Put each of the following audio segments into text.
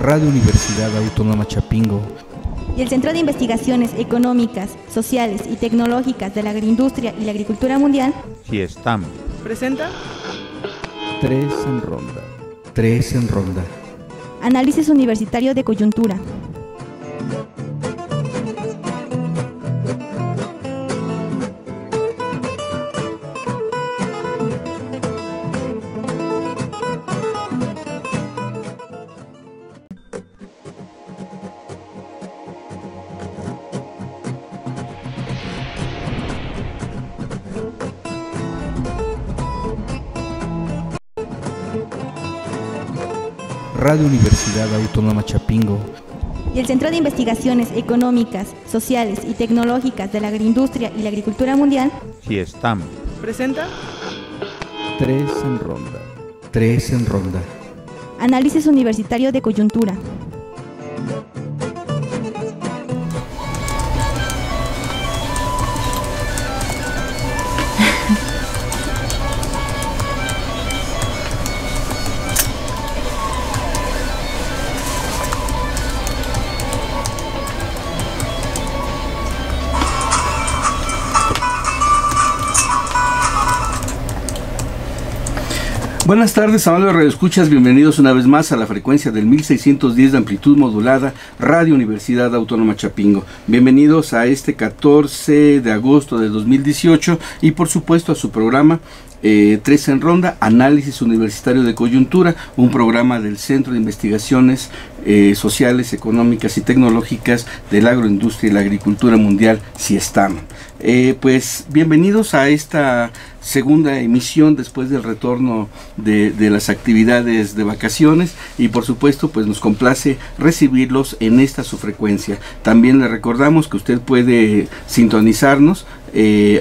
Radio Universidad Autónoma Chapingo y el Centro de Investigaciones Económicas, Sociales y Tecnológicas de la Agroindustria y la Agricultura Mundial, CIESTAM, presenta Tres en Ronda. Tres en Ronda. Análisis Universitario de Coyuntura. Radio Universidad Autónoma Chapingo y el Centro de Investigaciones Económicas, Sociales y Tecnológicas de la Agroindustria y la Agricultura Mundial, CIESTAM, presenta Tres en Ronda. Tres en Ronda. Análisis Universitario de Coyuntura. Buenas tardes, amables radioescuchas, bienvenidos una vez más a la frecuencia del 1610 de amplitud modulada, Radio Universidad Autónoma Chapingo. Bienvenidos a este 14 de agosto de 2018 y por supuesto a su programa Tres en Ronda, Análisis Universitario de Coyuntura, un programa del Centro de Investigaciones Sociales, Económicas y Tecnológicas de la Agroindustria y la Agricultura Mundial, CIESTAM. Pues bienvenidos a esta segunda emisión después del retorno de las actividades de vacaciones y por supuesto pues nos complace recibirlos en esta su frecuencia. También le recordamos que usted puede sintonizarnos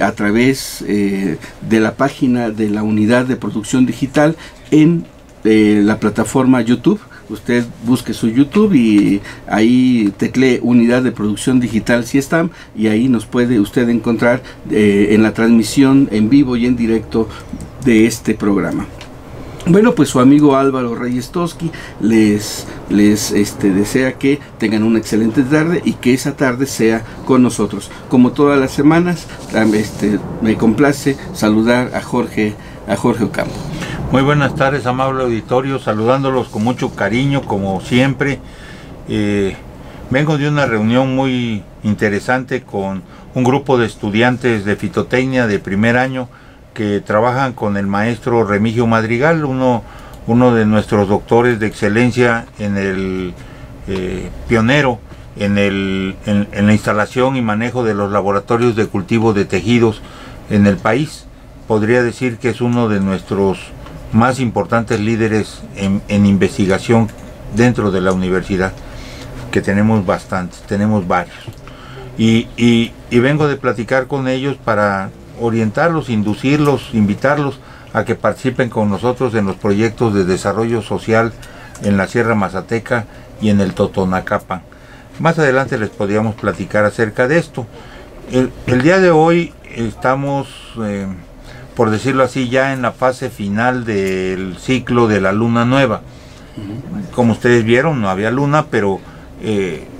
a través de la página de la Unidad de Producción Digital en la plataforma YouTube. Usted busque su YouTube y ahí teclee Unidad de Producción Digital CIESTAM y ahí nos puede usted encontrar en la transmisión en vivo y en directo de este programa. Bueno, pues su amigo Álvaro Reyes Toski les desea que tengan una excelente tarde y que esa tarde sea con nosotros. Como todas las semanas, me complace saludar a Jorge Ocampo. Muy buenas tardes, amable auditorio, saludándolos con mucho cariño, como siempre. Vengo de una reunión muy interesante con un grupo de estudiantes de fitotecnia de primer año que trabajan con el maestro Remigio Madrigal, uno de nuestros doctores de excelencia en el pionero en la instalación y manejo de los laboratorios de cultivo de tejidos en el país. Podría decir que es uno de nuestros más importantes líderes en investigación dentro de la universidad, que tenemos bastantes, tenemos varios. Y vengo de platicar con ellos para orientarlos, inducirlos, invitarlos a que participen con nosotros en los proyectos de desarrollo social en la Sierra Mazateca y en el Totonacapan. Más adelante les podríamos platicar acerca de esto. El día de hoy estamos, por decirlo así, ya en la fase final del ciclo de la luna nueva. Como ustedes vieron, no había luna, pero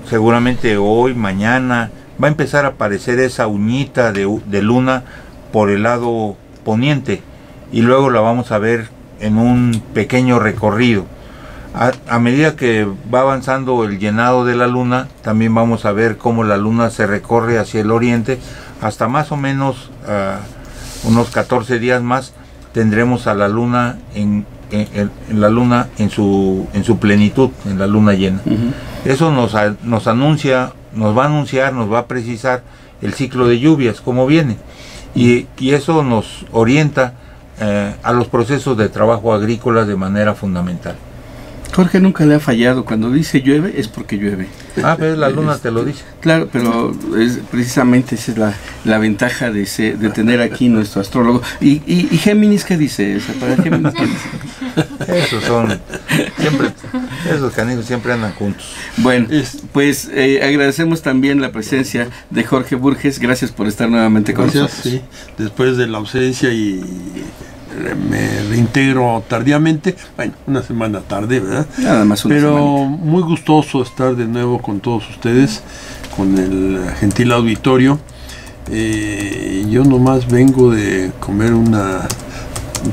seguramente hoy, mañana, va a empezar a aparecer esa uñita de luna por el lado poniente y luego la vamos a ver en un pequeño recorrido. A medida que va avanzando el llenado de la luna, también vamos a ver cómo la luna se recorre hacia el oriente, hasta más o menos unos 14 días más tendremos a la luna en su plenitud, en la luna llena. Eso nos va a anunciar, nos va a precisar el ciclo de lluvias, cómo viene, y eso nos orienta a los procesos de trabajo agrícola de manera fundamental. Jorge nunca le ha fallado, cuando dice llueve es porque llueve. Ah, pero la luna te lo dice. Claro, pero precisamente esa es la ventaja de tener aquí nuestro astrólogo. ¿Y Géminis qué dice? ¿Para Géminis qué dice? Esos canijos siempre andan juntos. Bueno, pues agradecemos también la presencia de Jorge Burges. Gracias por estar nuevamente con nosotros. Sí, después de la ausencia y me reintegro tardíamente, bueno, una semana tarde, ¿verdad? Nada más una Pero semanita. muy gustoso estar de nuevo con todos ustedes, con el gentil auditorio. Yo nomás vengo de comer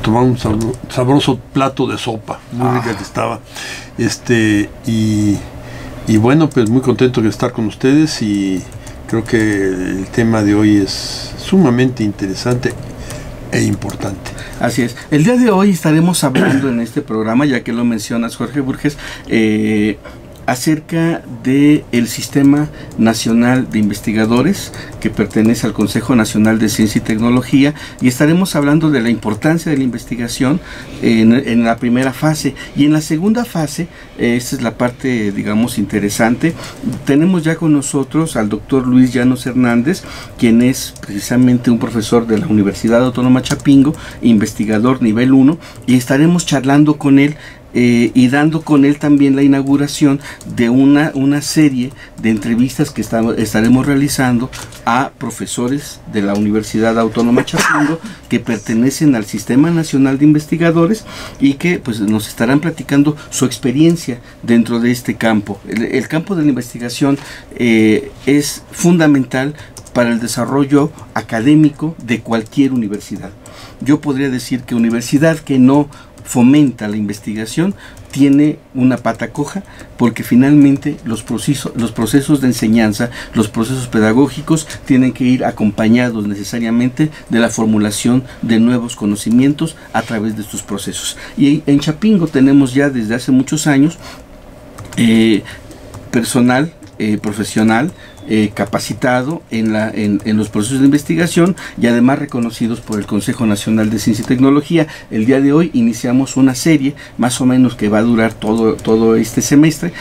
tomar un sabroso plato de sopa, muy rica que estaba. Y bueno, pues muy contento de estar con ustedes, y creo que el tema de hoy es sumamente interesante e importante. Así es. El día de hoy estaremos hablando en este programa, ya que lo mencionas, Jorge Burges, acerca del Sistema Nacional de Investigadores, que pertenece al Consejo Nacional de Ciencia y Tecnología, y estaremos hablando de la importancia de la investigación en la primera fase. Y en la segunda fase, esta es la parte, digamos, interesante, tenemos ya con nosotros al doctor Luis Llanos Hernández, quien es precisamente un profesor de la Universidad Autónoma Chapingo, investigador nivel 1, y estaremos charlando con él y dando con él también la inauguración de una serie de entrevistas que estaremos realizando a profesores de la Universidad Autónoma Chapingo que pertenecen al Sistema Nacional de Investigadores, y que pues nos estarán platicando su experiencia dentro de este campo. El campo de la investigación es fundamental para el desarrollo académico de cualquier universidad. Yo podría decir que universidad que no fomenta la investigación tiene una pata coja, porque finalmente los procesos de enseñanza, los procesos pedagógicos tienen que ir acompañados necesariamente de la formulación de nuevos conocimientos a través de estos procesos. Y en Chapingo tenemos ya desde hace muchos años personal profesional capacitado en los procesos de investigación, y además reconocidos por el Consejo Nacional de Ciencia y Tecnología. El día de hoy iniciamos una serie más o menos que va a durar todo este semestre,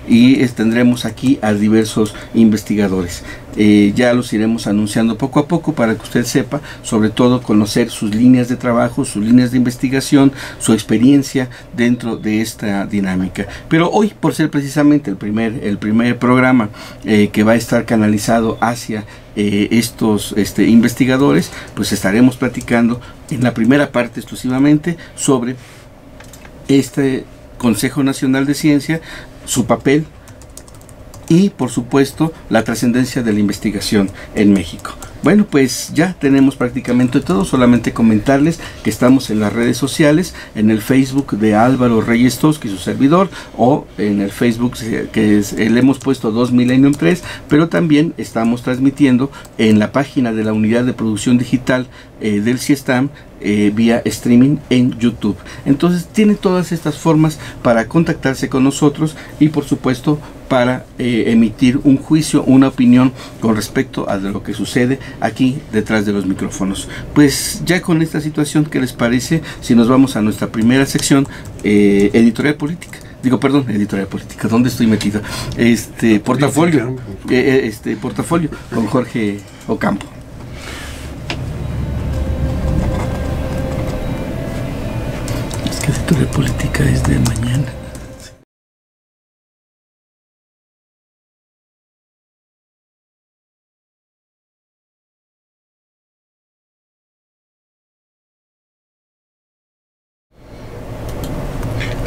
y tendremos aquí a diversos investigadores. Ya los iremos anunciando poco a poco para que usted sepa, sobre todo conocer sus líneas de trabajo, sus líneas de investigación, su experiencia dentro de esta dinámica. Pero hoy, por ser precisamente el primer programa que va a estar canalizado hacia estos investigadores, pues estaremos platicando en la primera parte exclusivamente sobre este Consejo Nacional de Ciencia, su papel y por supuesto la trascendencia de la investigación en México. Bueno, pues ya tenemos prácticamente todo. Solamente comentarles que estamos en las redes sociales, en el Facebook de Álvaro Reyes Tosca y su servidor, o en el Facebook que le hemos puesto 2 Millennium 3, pero también estamos transmitiendo en la página de la Unidad de Producción Digital del CIESTAM vía streaming en YouTube. Entonces tiene todas estas formas para contactarse con nosotros y por supuesto para emitir un juicio, una opinión con respecto a lo que sucede aquí detrás de los micrófonos. Pues ya con esta situación, ¿qué les parece si nos vamos a nuestra primera sección, editorial política? Editorial política, ¿dónde estoy metido? Portafolio. Portafolio con Jorge Ocampo. Es que editorial política es de mañana.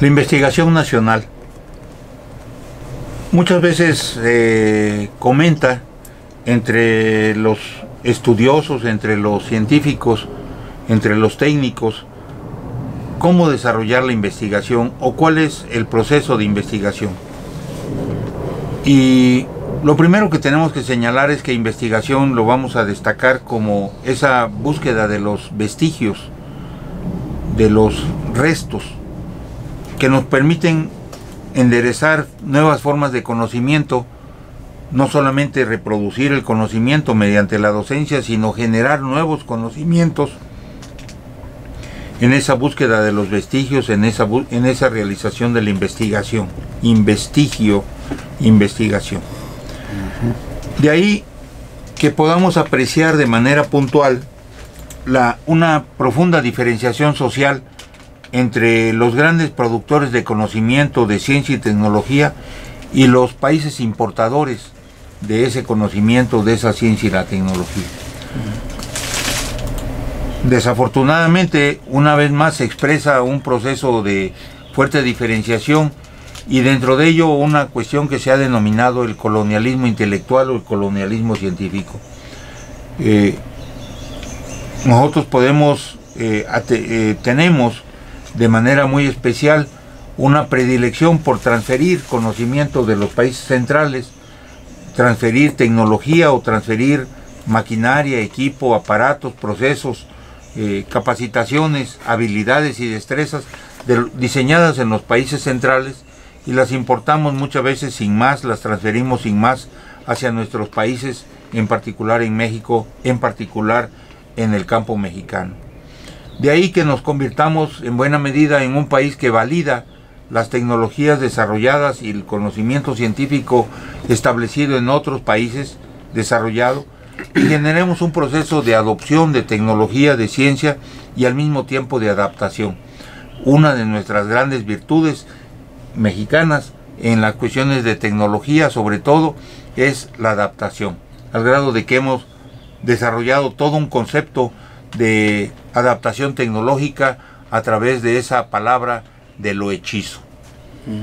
La investigación nacional. Muchas veces comenta entre los estudiosos, entre los científicos, entre los técnicos, cómo desarrollar la investigación o cuál es el proceso de investigación. Y lo primero que tenemos que señalar es que investigación lo vamos a destacar como esa búsqueda de los vestigios, de los restos, que nos permiten enderezar nuevas formas de conocimiento, no solamente reproducir el conocimiento mediante la docencia, sino generar nuevos conocimientos en esa búsqueda de los vestigios, en esa realización de la investigación. Investigio, investigación. De ahí que podamos apreciar de manera puntual una profunda diferenciación social entre los grandes productores de conocimiento, de ciencia y tecnología, y los países importadores de ese conocimiento, de esa ciencia y la tecnología. Desafortunadamente, una vez más se expresa un proceso de fuerte diferenciación y dentro de ello una cuestión que se ha denominado el colonialismo intelectual o el colonialismo científico. Nosotros tenemos de manera muy especial una predilección por transferir conocimiento de los países centrales, transferir tecnología o transferir maquinaria, equipo, aparatos, procesos, capacitaciones, habilidades y destrezas diseñadas en los países centrales y las importamos muchas veces sin más, las transferimos sin más hacia nuestros países, en particular en México, en particular en el campo mexicano. De ahí que nos convirtamos en buena medida en un país que valida las tecnologías desarrolladas y el conocimiento científico establecido en otros países desarrollados y generemos un proceso de adopción de tecnología, de ciencia y al mismo tiempo de adaptación. Una de nuestras grandes virtudes mexicanas en las cuestiones de tecnología, sobre todo, es la adaptación, al grado de que hemos desarrollado todo un concepto de adaptación tecnológica a través de esa palabra de lo hechizo.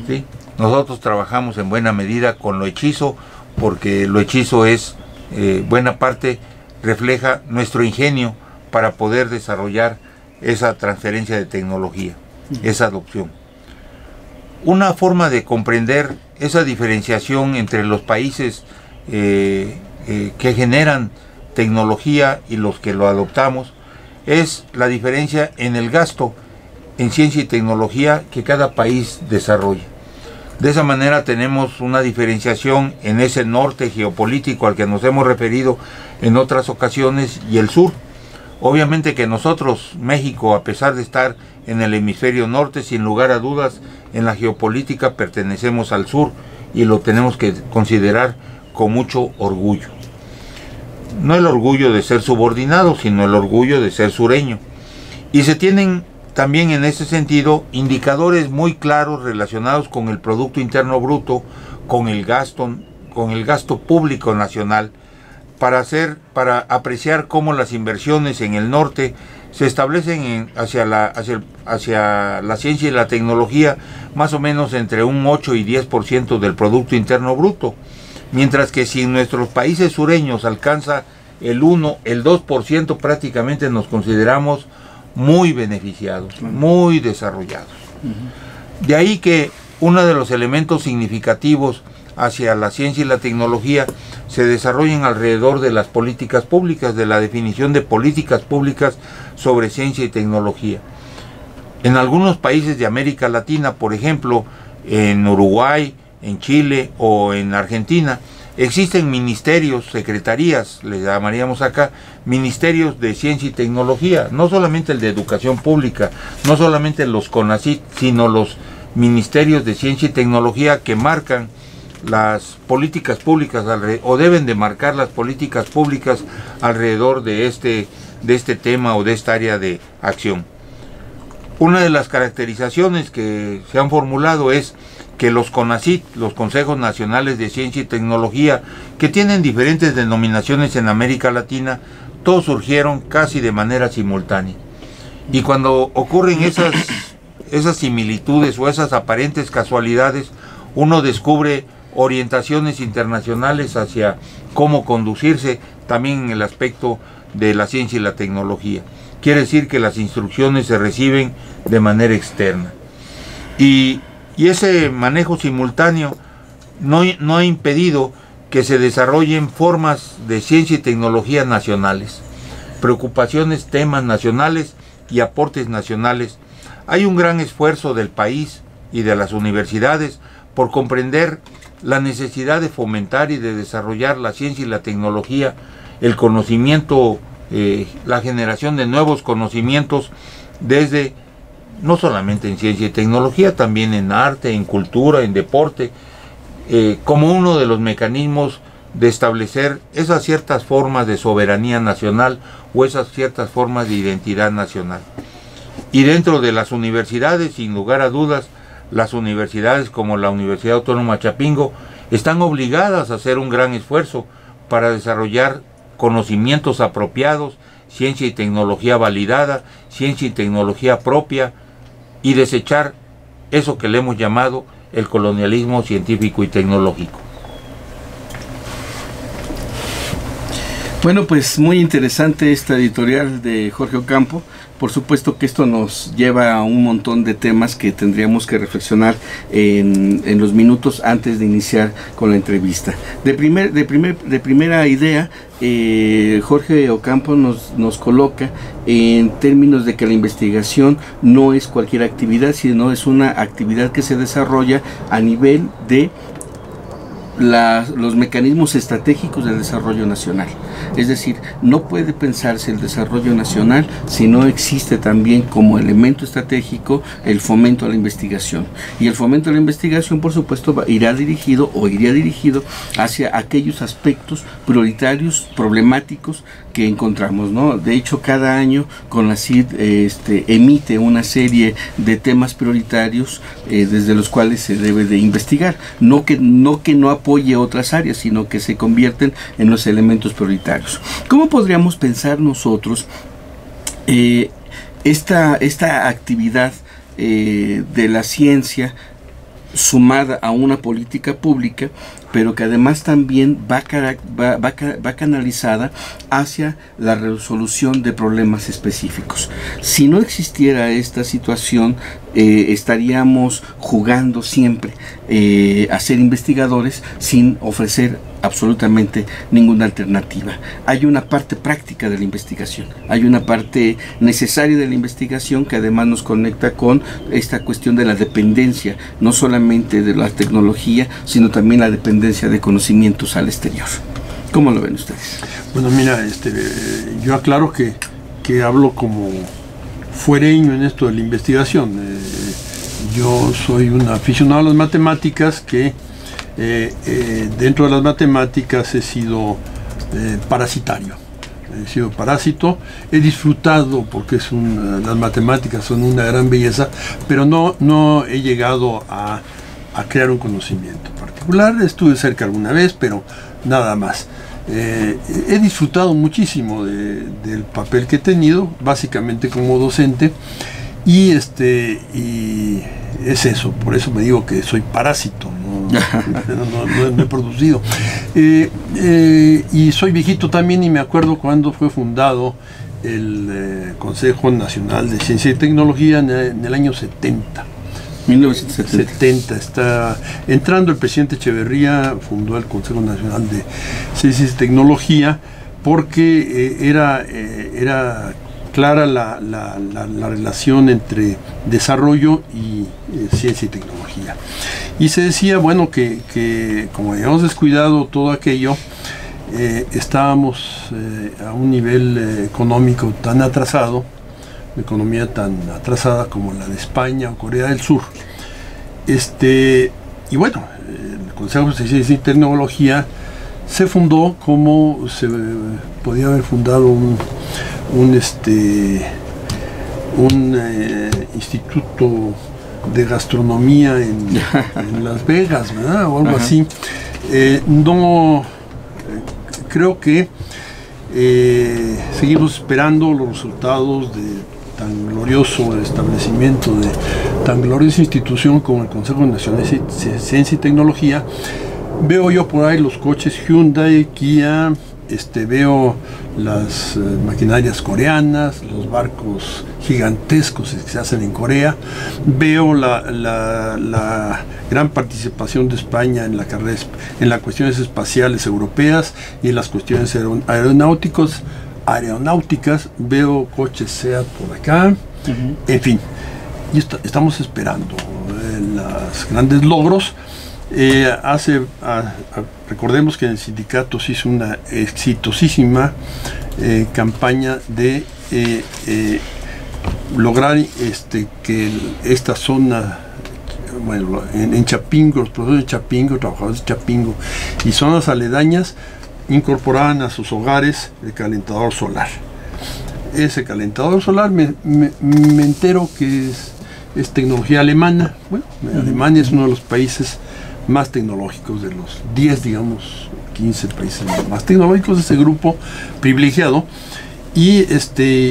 ¿Sí? Nosotros trabajamos en buena medida con lo hechizo porque lo hechizo es, buena parte, refleja nuestro ingenio para poder desarrollar esa transferencia de tecnología, esa adopción. Una forma de comprender esa diferenciación entre los países que generan tecnología y los que lo adoptamos es la diferencia en el gasto en ciencia y tecnología que cada país desarrolla. De esa manera tenemos una diferenciación en ese norte geopolítico al que nos hemos referido en otras ocasiones y el sur. Obviamente que nosotros, México, a pesar de estar en el hemisferio norte, sin lugar a dudas, en la geopolítica pertenecemos al sur y lo tenemos que considerar con mucho orgullo. No el orgullo de ser subordinado, sino el orgullo de ser sureño. Y se tienen también en ese sentido indicadores muy claros relacionados con el Producto Interno Bruto, con el gasto público nacional, para apreciar cómo las inversiones en el norte se establecen hacia la ciencia y la tecnología más o menos entre un 8 y 10% del Producto Interno Bruto, mientras que si en nuestros países sureños alcanza el 1, el 2%, prácticamente nos consideramos muy beneficiados, muy desarrollados. De ahí que uno de los elementos significativos hacia la ciencia y la tecnología se desarrollen alrededor de las políticas públicas, de la definición de políticas públicas sobre ciencia y tecnología. En algunos países de América Latina, por ejemplo, en Uruguay, en Chile o en Argentina, existen ministerios, secretarías, le llamaríamos acá, ministerios de ciencia y tecnología, no solamente el de educación pública, no solamente los CONACYT, sino los ministerios de ciencia y tecnología que marcan las políticas públicas o deben de marcar las políticas públicas alrededor de este tema o de esta área de acción. Una de las caracterizaciones que se han formulado es que los CONACYT, los Consejos Nacionales de Ciencia y Tecnología, que tienen diferentes denominaciones en América Latina, todos surgieron casi de manera simultánea. Y cuando ocurren esas similitudes o esas aparentes casualidades, uno descubre orientaciones internacionales hacia cómo conducirse también en el aspecto de la ciencia y la tecnología. Quiere decir que las instrucciones se reciben de manera externa. Y ese manejo simultáneo no ha impedido que se desarrollen formas de ciencia y tecnología nacionales, preocupaciones, temas nacionales y aportes nacionales. Hay un gran esfuerzo del país y de las universidades por comprender la necesidad de fomentar y de desarrollar la ciencia y la tecnología, el conocimiento, la generación de nuevos conocimientos desde no solamente en ciencia y tecnología, también en arte, en cultura, en deporte, como uno de los mecanismos de establecer esas ciertas formas de soberanía nacional o esas ciertas formas de identidad nacional. Y dentro de las universidades, sin lugar a dudas, las universidades como la Universidad Autónoma Chapingo están obligadas a hacer un gran esfuerzo para desarrollar conocimientos apropiados ciencia y tecnología validada, ciencia y tecnología propia, y desechar eso que le hemos llamado el colonialismo científico y tecnológico. Bueno, pues muy interesante esta editorial de Jorge Ocampo. Por supuesto que esto nos lleva a un montón de temas que tendríamos que reflexionar en los minutos antes de iniciar con la entrevista. De primera idea, Jorge Ocampo nos coloca en términos de que la investigación no es cualquier actividad, sino es una actividad que se desarrolla a nivel de los mecanismos estratégicos del desarrollo nacional. Es decir, no puede pensarse el desarrollo nacional si no existe también como elemento estratégico el fomento a la investigación. Y el fomento a la investigación, por supuesto, iría dirigido hacia aquellos aspectos prioritarios, problemáticos que encontramos, ¿no? De hecho, cada año CONACYT emite una serie de temas prioritarios desde los cuales se debe de investigar. No que no apoye otras áreas, sino que se convierten en los elementos prioritarios. ¿Cómo podríamos pensar nosotros esta actividad de la ciencia sumada a una política pública, pero que además también va canalizada hacia la resolución de problemas específicos? Si no existiera esta situación, estaríamos jugando siempre a ser investigadores sin ofrecer absolutamente ninguna alternativa. Hay una parte práctica de la investigación, hay una parte necesaria de la investigación que además nos conecta con esta cuestión de la dependencia, no solamente de la tecnología, sino también la dependencia de conocimientos al exterior. ¿Cómo lo ven ustedes? Bueno, mira, yo aclaro que hablo como fuereño en esto de la investigación. Yo soy un aficionado a las matemáticas que dentro de las matemáticas he sido parasitario. He sido parásito, he disfrutado porque las matemáticas son una gran belleza, pero no he llegado a crear un conocimiento particular. Estuve cerca alguna vez, pero nada más. He disfrutado muchísimo del papel que he tenido, básicamente como docente, y es eso, por eso me digo que soy parásito, no he producido. Y soy viejito también, y me acuerdo cuando fue fundado el Consejo Nacional de Ciencia y Tecnología en el año 70. 1970 está entrando el presidente Echeverría, fundó el Consejo Nacional de Ciencia y Tecnología porque era clara la relación entre desarrollo y ciencia y tecnología. Y se decía, bueno, que como habíamos descuidado todo aquello, estábamos a un nivel económico tan atrasado, una economía tan atrasada como la de España o Corea del Sur. Y bueno, el Consejo de Ciencia y Tecnología se fundó como se podía haber fundado un instituto de gastronomía en Las Vegas, ¿verdad? O algo así. Creo que seguimos esperando los resultados de tan glorioso establecimiento, de tan gloriosa institución como el Consejo Nacional de Ciencia y Tecnología. Veo yo por ahí los coches Hyundai, Kia, veo las maquinarias coreanas, los barcos gigantescos que se hacen en Corea, veo la gran participación de España en las cuestiones espaciales europeas y en las cuestiones aeronáuticas, veo coches SEAT por acá, en fin, y estamos esperando los grandes logros. Recordemos que en el sindicato se hizo una exitosísima campaña de lograr que esta zona, bueno, en Chapingo, los profesores de Chapingo, trabajadores de Chapingo y zonas aledañas incorporaran a sus hogares el calentador solar. Ese calentador solar me entero que es tecnología alemana. Bueno, Alemania es uno de los países más tecnológicos, de los 10, digamos, 15 países más tecnológicos de ese grupo privilegiado, Y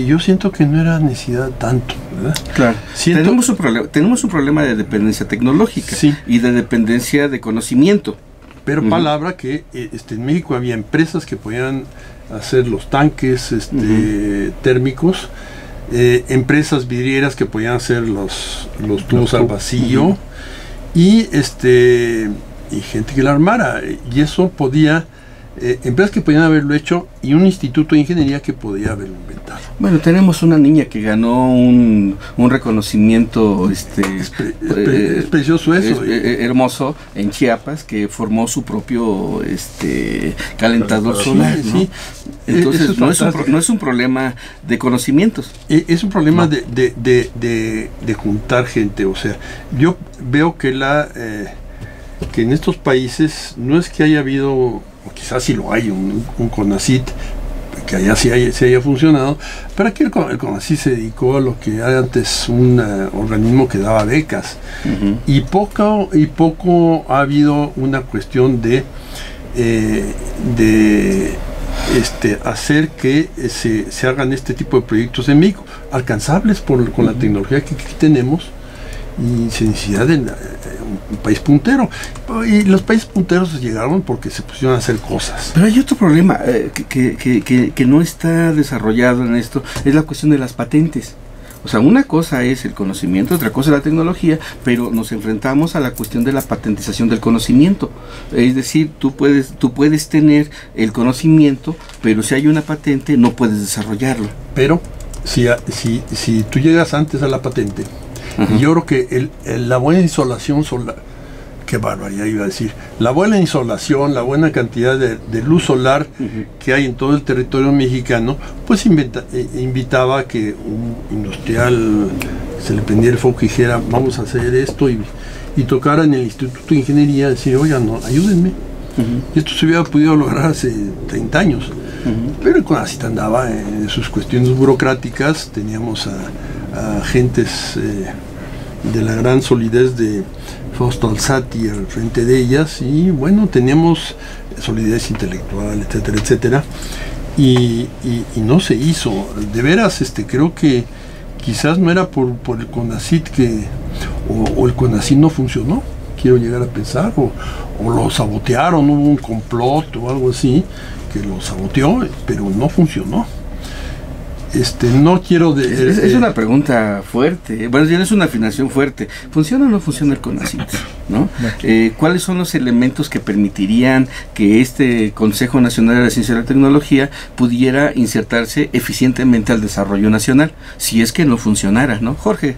yo siento que no era necesidad tanto, ¿verdad? Claro. Tenemos un problema de dependencia tecnológica, sí, y de dependencia de conocimiento. Pero palabra que en México había empresas que podían hacer los tanques térmicos, empresas vidrieras que podían hacer los tubos al vacío, y gente que la armara, y eso podía, empresas que podían haberlo hecho, y un instituto de ingeniería que podía haberlo inventado. Bueno, tenemos una niña que ganó un reconocimiento es precioso eso, hermoso en Chiapas, que formó su propio calentador solar, ¿no? Sí. Entonces no es un problema de conocimientos, es un problema de juntar gente. O sea, yo veo que que en estos países no es que haya habido, o quizás sí lo hay, un CONACYT, que allá sí haya funcionado, pero aquí el CONACYT se dedicó a lo que era antes un organismo que daba becas, y poco ha habido una cuestión de hacer que se hagan este tipo de proyectos en México, alcanzables con la tecnología que aquí tenemos, y sin necesidad de un país puntero. Y los países punteros llegaron porque se pusieron a hacer cosas. Pero hay otro problema que no está desarrollado en esto, es la cuestión de las patentes. O sea, una cosa es el conocimiento, otra cosa es la tecnología, pero nos enfrentamos a la cuestión de la patentización del conocimiento. Es decir, tú puedes tener el conocimiento, pero si hay una patente no puedes desarrollarlo. Pero si tú llegas antes a la patente, yo creo que la buena insolación solar, qué barbaridad iba a decir, la buena insolación, la buena cantidad de luz solar que hay en todo el territorio mexicano, pues invitaba a que un industrial se le prendiera el foco y dijera, vamos a hacer esto, y tocara en el Instituto de Ingeniería, decir, oigan, no, ayúdenme. Y esto se hubiera podido lograr hace 30 años. Pero el CONACYT andaba en sus cuestiones burocráticas, teníamos a gentes de la gran solidez de Fausto Alzati al frente de ellas, y bueno, teníamos solidez intelectual, etcétera, etcétera, y no se hizo. De veras, creo que quizás no era por el CONACYT o el CONACYT no funcionó, quiero llegar a pensar, o lo sabotearon, hubo un complot o algo así que lo saboteó, pero no funcionó. No quiero es una pregunta fuerte, bueno, ya es una afirmación fuerte. ¿Funciona o no funciona el CONACYT? ¿No? ¿Cuáles son los elementos que permitirían que este Consejo Nacional de la Ciencia y la Tecnología pudiera insertarse eficientemente al desarrollo nacional, si es que no funcionara, ¿no? Jorge.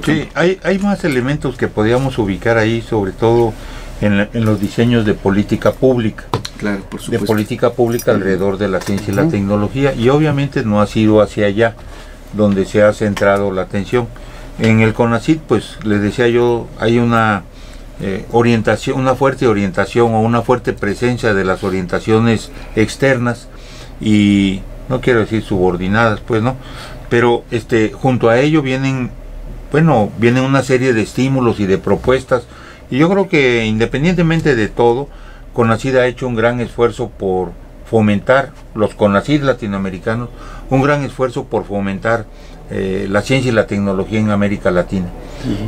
Sí, hay más elementos que podríamos ubicar ahí, sobre todo en los diseños de política pública. Claro, por supuesto. De política pública alrededor de la ciencia y la tecnología, y obviamente no ha sido hacia allá donde se ha centrado la atención. En el CONACYT, pues les decía yo, hay una orientación, una fuerte orientación o una fuerte presencia de las orientaciones externas, y no quiero decir subordinadas, pues no, pero junto a ello vienen una serie de estímulos y de propuestas, y yo creo que independientemente de todo, CONACYT ha hecho un gran esfuerzo por fomentar, los CONACYT latinoamericanos, un gran esfuerzo por fomentar la ciencia y la tecnología en América Latina.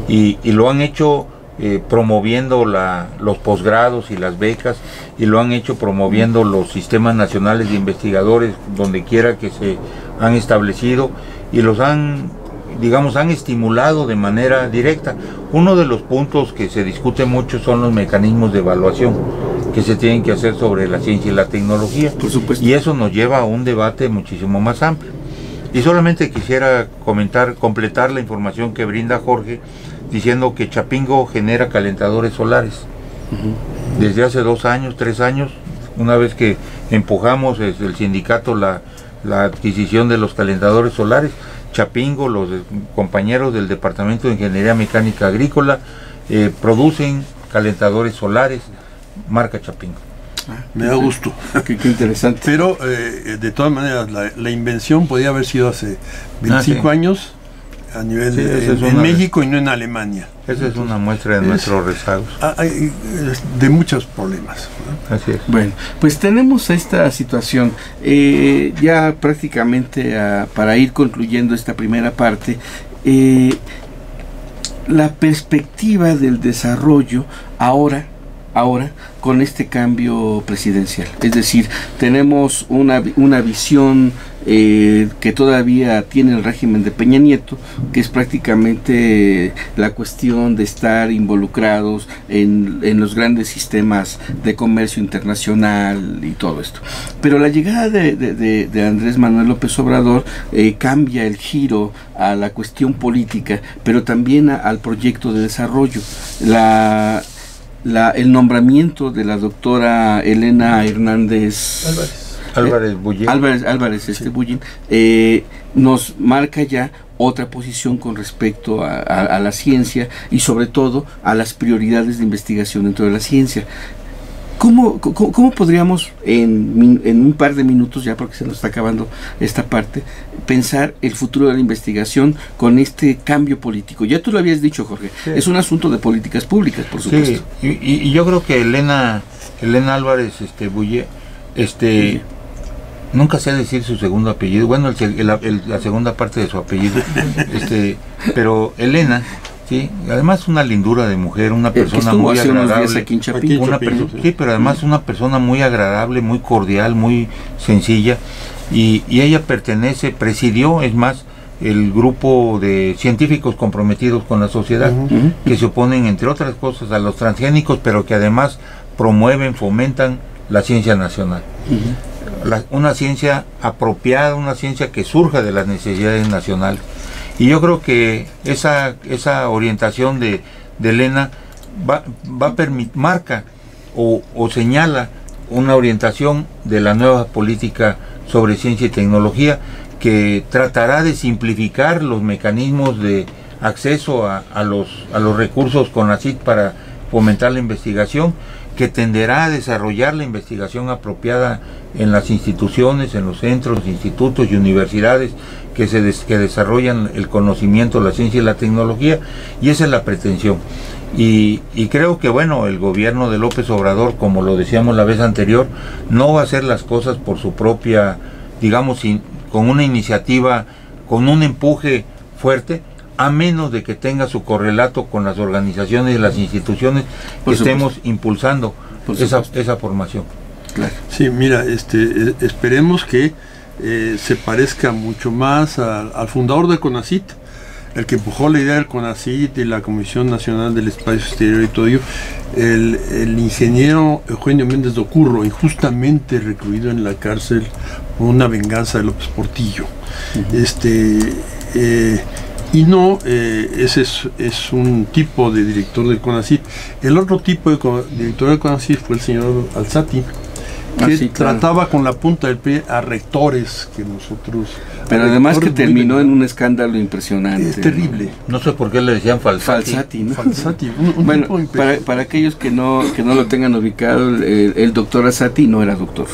Y lo han hecho promoviendo los posgrados y las becas, y lo han hecho promoviendo los sistemas nacionales de investigadores donde quiera que se han establecido, y los han estimulado de manera directa. Uno de los puntos que se discute mucho son los mecanismos de evaluación que se tienen que hacer sobre la ciencia y la tecnología. Por supuesto. Y eso nos lleva a un debate muchísimo más amplio. Y solamente quisiera completar la información que brinda Jorge, diciendo que Chapingo genera calentadores solares. Desde hace 2 años, 3 años, una vez que empujamos desde el sindicato la adquisición de los calentadores solares, Chapingo, los compañeros del Departamento de Ingeniería Mecánica Agrícola, producen calentadores solares marca Chapingo. Me da gusto. Qué interesante. Pero de todas maneras, la invención podía haber sido hace 25 años, a nivel Sí, esa es en una- México y no en Alemania. Esa es una muestra de nuestros rezagos. Hay de muchos problemas, ¿no? Así es. Bueno, pues tenemos esta situación. Ya prácticamente para ir concluyendo esta primera parte, la perspectiva del desarrollo ahora con este cambio presidencial. Es decir, tenemos una visión que todavía tiene el régimen de Peña Nieto, que es prácticamente la cuestión de estar involucrados en los grandes sistemas de comercio internacional y todo esto. Pero la llegada de Andrés Manuel López Obrador cambia el giro a la cuestión política, pero también al proyecto de desarrollo. El nombramiento de la doctora Elena Hernández Álvarez Bullé. Álvarez Bullín, nos marca ya otra posición con respecto a la ciencia y sobre todo a las prioridades de investigación dentro de la ciencia. ¿Cómo podríamos en un par de minutos, ya porque se nos está acabando esta parte, pensar el futuro de la investigación con este cambio político? Ya tú lo habías dicho, Jorge, Sí. es un asunto de políticas públicas, por supuesto. Sí, y yo creo que Elena Álvarez Bullé, nunca sé decir su segundo apellido, bueno, la segunda parte de su apellido, pero Elena, sí, además una lindura de mujer, una persona estuvo muy hace unos días agradable. aquí en Chapingo. Sí, pero además una persona muy agradable, muy cordial, muy sencilla, y ella presidió, es más, el grupo de científicos comprometidos con la sociedad, Ujú. que se oponen, entre otras cosas, a los transgénicos, pero que además promueven, fomentan la ciencia nacional. Una ciencia apropiada, una ciencia que surja de las necesidades nacionales. Y yo creo que esa orientación de Elena marca o señala una orientación de la nueva política sobre ciencia y tecnología, que tratará de simplificar los mecanismos de acceso a los recursos CONACYT para fomentar la investigación, que tenderá a desarrollar la investigación apropiada en las instituciones, en los centros, institutos y universidades que desarrollan el conocimiento, la ciencia y la tecnología, y esa es la pretensión. Y creo que, bueno, el gobierno de López Obrador, como lo decíamos la vez anterior, no va a hacer las cosas por su propia, digamos, con una iniciativa, con un empuje fuerte, a menos de que tenga su correlato con las organizaciones y las instituciones que estemos impulsando esa formación. Claro. Sí, mira, esperemos que se parezca mucho más al fundador de CONACYT, el que empujó la idea del CONACYT y la Comisión Nacional del Espacio Exterior y todo ello, el ingeniero Eugenio Méndez de Ocurro, injustamente recluido en la cárcel por una venganza de López Portillo. Y no, ese es un tipo de director del CONACYT. El otro tipo de director del CONACYT fue el señor Alzati, que sí, claro, trataba con la punta del pie a rectores que nosotros... pero además que terminó en un escándalo impresionante. Es terrible. No sé por qué le decían Falsati, ¿no? Falsati, un Bueno, tipo impresionante. para aquellos que no lo tengan ubicado, el doctor Alzati no era doctor.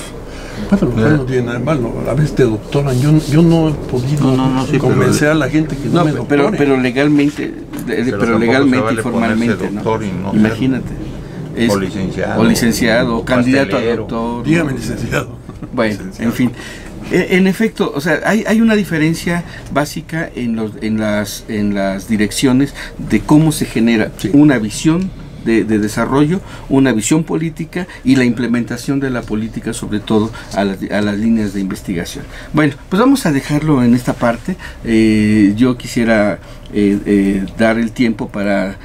Bueno, no tiene nada de malo, a veces te doctoran. Yo no he podido sí, convencer a la gente que no me doctore. pero legalmente, tampoco legalmente se vale y formalmente, ponerse ¿no? doctor y no Imagínate. O licenciado. O licenciado, O candidato a pastelero. doctor. Dígame, licenciado. Bueno, Licenciado. en fin. En efecto, o sea, hay una diferencia básica en las direcciones de cómo se genera una visión de desarrollo, una visión política y la implementación de la política, sobre todo a las líneas de investigación. Bueno, pues vamos a dejarlo en esta parte. Yo quisiera dar el tiempo para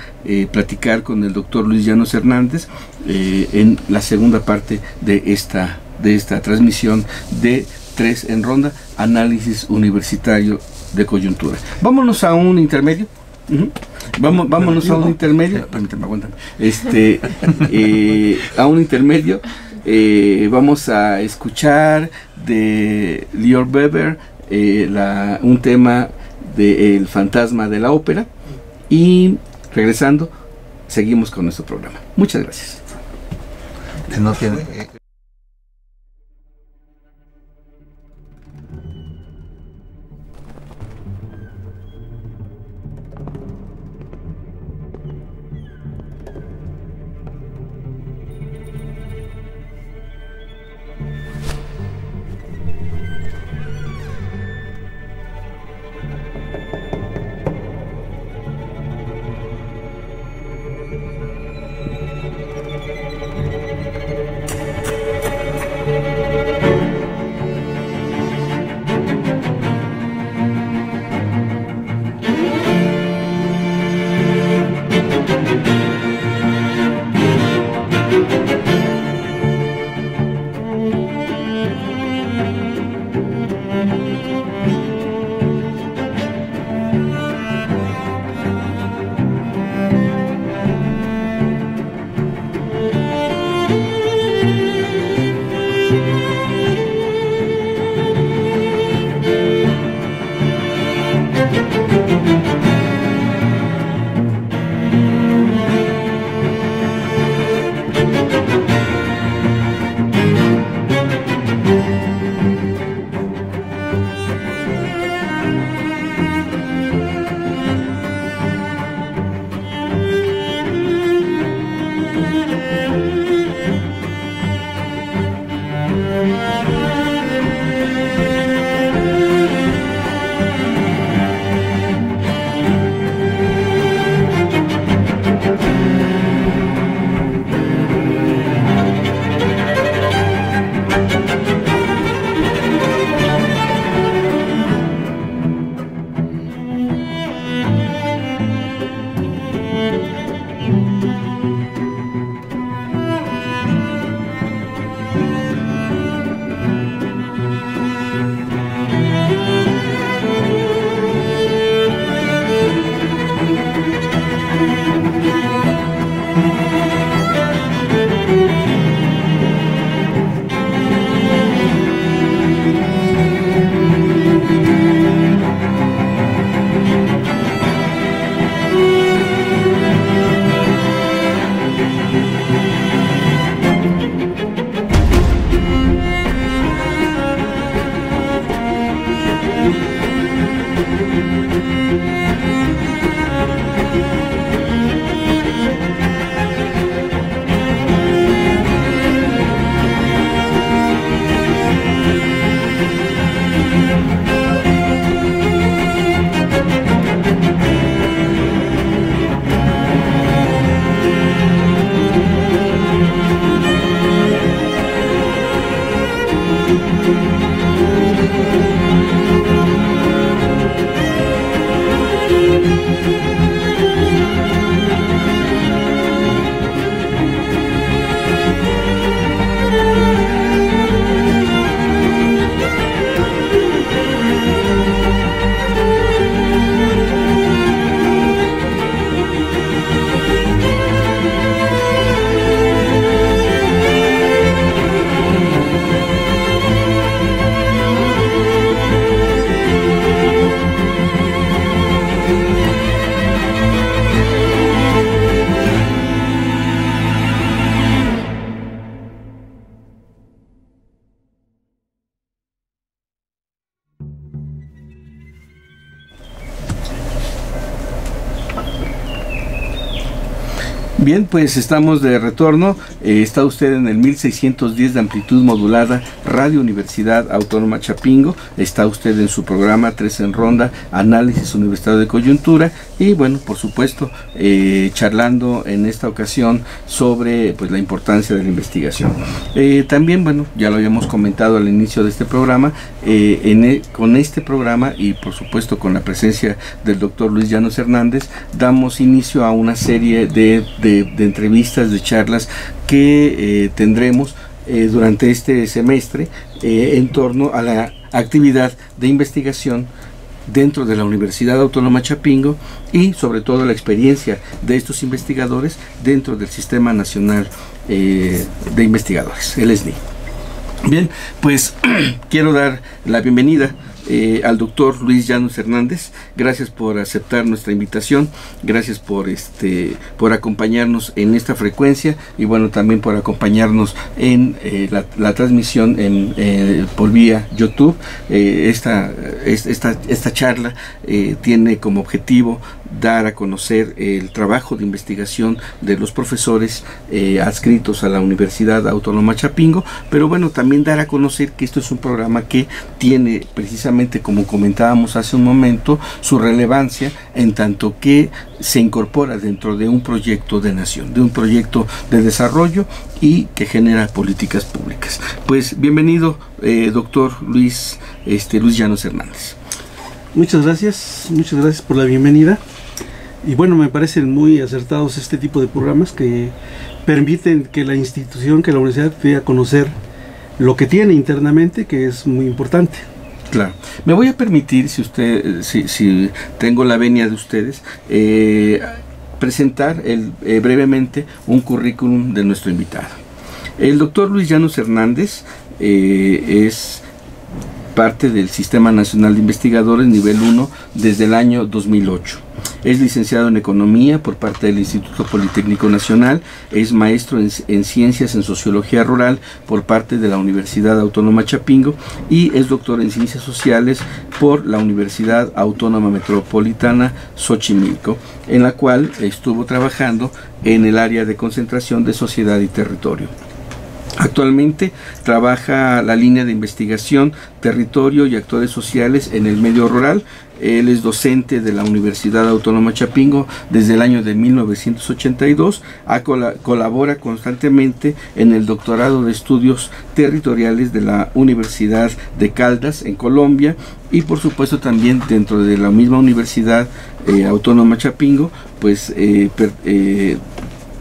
platicar con el doctor Luis Llanos Hernández en la segunda parte de esta transmisión de 3 en Ronda, análisis universitario de coyuntura. Vámonos a un intermedio. Vámonos a un intermedio. Permítame, aguántame. A un intermedio. Vamos a escuchar de Lior Weber un tema de El fantasma de la ópera. Y regresando, seguimos con nuestro programa. Muchas gracias. No tiene, Bien, pues estamos de retorno. Está usted en el 1610 de amplitud modulada, Radio Universidad Autónoma Chapingo. Está usted en su programa 3 en Ronda, Análisis Universitario de Coyuntura. Y bueno, por supuesto, charlando en esta ocasión sobre pues la importancia de la investigación. También, bueno, ya lo habíamos comentado al inicio de este programa, con este programa y por supuesto con la presencia del doctor Luis Llanos Hernández, damos inicio a una serie de entrevistas, de charlas que tendremos durante este semestre en torno a la actividad de investigación dentro de la Universidad Autónoma Chapingo y sobre todo la experiencia de estos investigadores dentro del Sistema Nacional de Investigadores, el SNI. Bien, pues quiero dar la bienvenida al doctor Luis Llanos Hernández. Gracias por aceptar nuestra invitación, gracias por acompañarnos en esta frecuencia y bueno, también por acompañarnos en la transmisión por vía YouTube. Esta charla tiene como objetivo dar a conocer el trabajo de investigación de los profesores adscritos a la Universidad Autónoma Chapingo, pero bueno, también dar a conocer que esto es un programa que tiene precisamente, como comentábamos hace un momento, su relevancia en tanto que se incorpora dentro de un proyecto de nación, de un proyecto de desarrollo y que genera políticas públicas. Pues bienvenido, doctor Luis Llanos Hernández. Muchas gracias por la bienvenida. Y bueno, me parecen muy acertados este tipo de programas que permiten que la institución, que la universidad dé a conocer lo que tiene internamente, que es muy importante. Claro. Me voy a permitir, si tengo la venia de ustedes, presentar brevemente un currículum de nuestro invitado. El doctor Luis Llanos Hernández es parte del Sistema Nacional de Investigadores nivel 1 desde el año 2008. Es licenciado en Economía por parte del Instituto Politécnico Nacional, es maestro en Ciencias en Sociología Rural por parte de la Universidad Autónoma Chapingo y es doctor en Ciencias Sociales por la Universidad Autónoma Metropolitana Xochimilco, en la cual estuvo trabajando en el área de concentración de sociedad y territorio. Actualmente trabaja la línea de investigación, territorio y actores sociales en el medio rural. Él es docente de la Universidad Autónoma Chapingo desde el año de 1982. Colabora constantemente en el doctorado de estudios territoriales de la Universidad de Caldas en Colombia y por supuesto también dentro de la misma Universidad Autónoma Chapingo, pues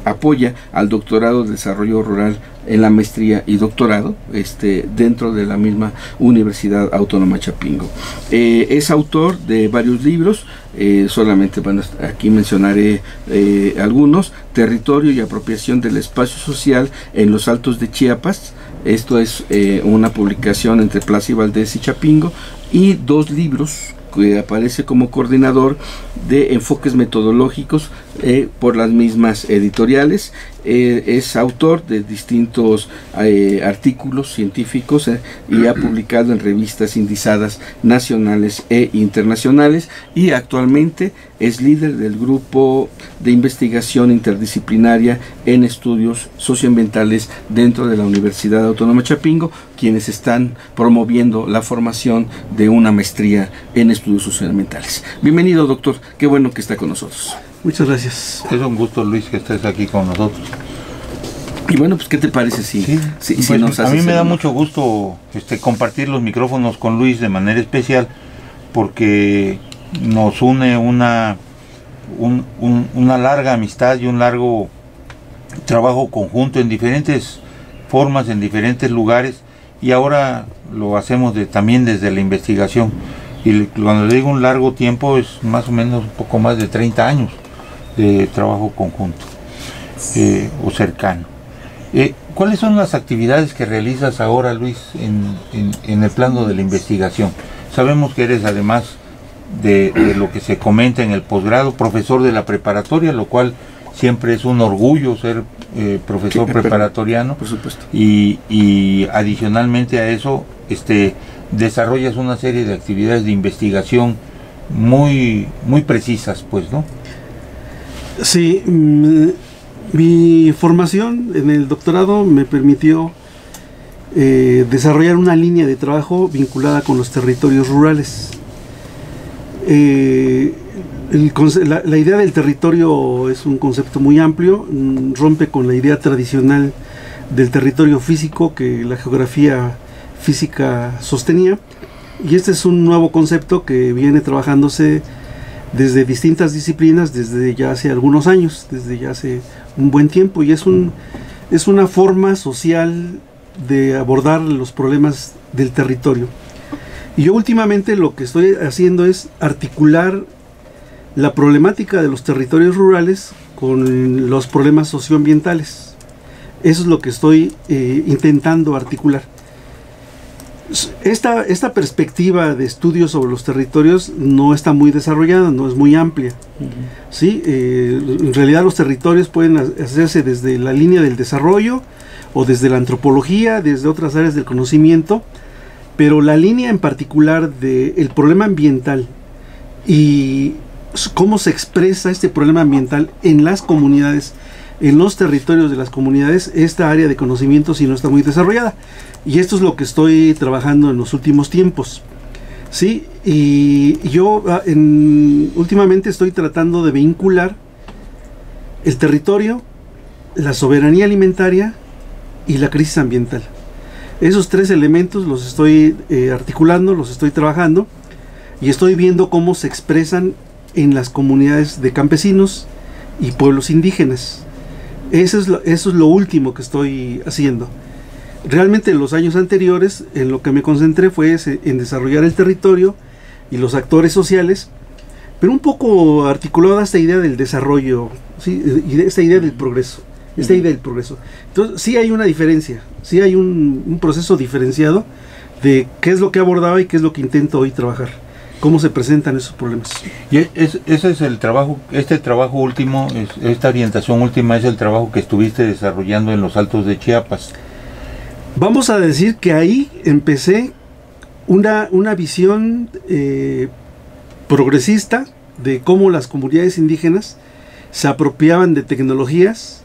apoya al doctorado de desarrollo rural en la maestría y doctorado dentro de la misma Universidad Autónoma Chapingo. Es autor de varios libros, solamente aquí mencionaré algunos: Territorio y apropiación del espacio social en los Altos de Chiapas. Esto es una publicación entre Plaza y Valdés y Chapingo, y dos libros que aparece como coordinador de enfoques metodológicos por las mismas editoriales. Es autor de distintos artículos científicos y ha publicado en revistas indizadas nacionales e internacionales, y actualmente es líder del grupo de investigación interdisciplinaria en estudios socioambientales dentro de la Universidad Autónoma Chapingo, quienes están promoviendo la formación de una maestría en estudios socioambientales. Bienvenido, doctor, qué bueno que está con nosotros. Muchas gracias. Es un gusto, Luis, que estés aquí con nosotros. Y bueno, pues ¿qué te parece si pues, nos a haces mí me da honor? mucho gusto compartir los micrófonos con Luis de manera especial, porque nos une una larga amistad y un largo trabajo conjunto en diferentes formas, en diferentes lugares, y ahora lo hacemos también desde la investigación. Y cuando digo un largo tiempo, es más o menos un poco más de 30 años de trabajo conjunto o cercano. ¿Cuáles son las actividades que realizas ahora, Luis, en el plano de la investigación? Sabemos que eres, además de lo que se comenta en el posgrado, profesor de la preparatoria, lo cual siempre es un orgullo ser profesor preparatoriano. Por supuesto. Y adicionalmente a eso, desarrollas una serie de actividades de investigación muy precisas, pues, ¿no? Sí, Mi formación en el doctorado me permitió desarrollar una línea de trabajo vinculada con los territorios rurales. La idea del territorio es un concepto muy amplio, rompe con la idea tradicional del territorio físico que la geografía física sostenía, y este es un nuevo concepto que viene trabajándose desde distintas disciplinas desde ya hace algunos años, desde ya hace un buen tiempo, y es una forma social de abordar los problemas del territorio. Y yo últimamente lo que estoy haciendo es articular la problemática de los territorios rurales con los problemas socioambientales. Eso es lo que estoy intentando articular. Esta perspectiva de estudio sobre los territorios no está muy desarrollada, no es muy amplia. ¿Sí? En realidad los territorios pueden hacerse desde la línea del desarrollo o desde la antropología, desde otras áreas del conocimiento, pero la línea en particular del problema ambiental y cómo se expresa este problema ambiental en las comunidades, en los territorios de las comunidades, esta área de conocimiento sí no está muy desarrollada, y esto es lo que estoy trabajando en los últimos tiempos. Sí, y yo últimamente estoy tratando de vincular el territorio, la soberanía alimentaria y la crisis ambiental. Esos tres elementos los estoy articulando, los estoy trabajando, y estoy viendo cómo se expresan en las comunidades de campesinos y pueblos indígenas. Eso es lo último que estoy haciendo. Realmente en los años anteriores en lo que me concentré fue en desarrollar el territorio y los actores sociales, pero un poco articulada esta idea del desarrollo, ¿sí? Y esta idea del progreso. Entonces sí hay una diferencia, sí hay un proceso diferenciado de qué es lo que abordaba y qué es lo que intento hoy trabajar, cómo se presentan esos problemas. Y ese es el trabajo, este trabajo último, esta orientación última es el trabajo que estuviste desarrollando en los Altos de Chiapas. Vamos a decir que ahí empecé una visión progresista de cómo las comunidades indígenas se apropiaban de tecnologías,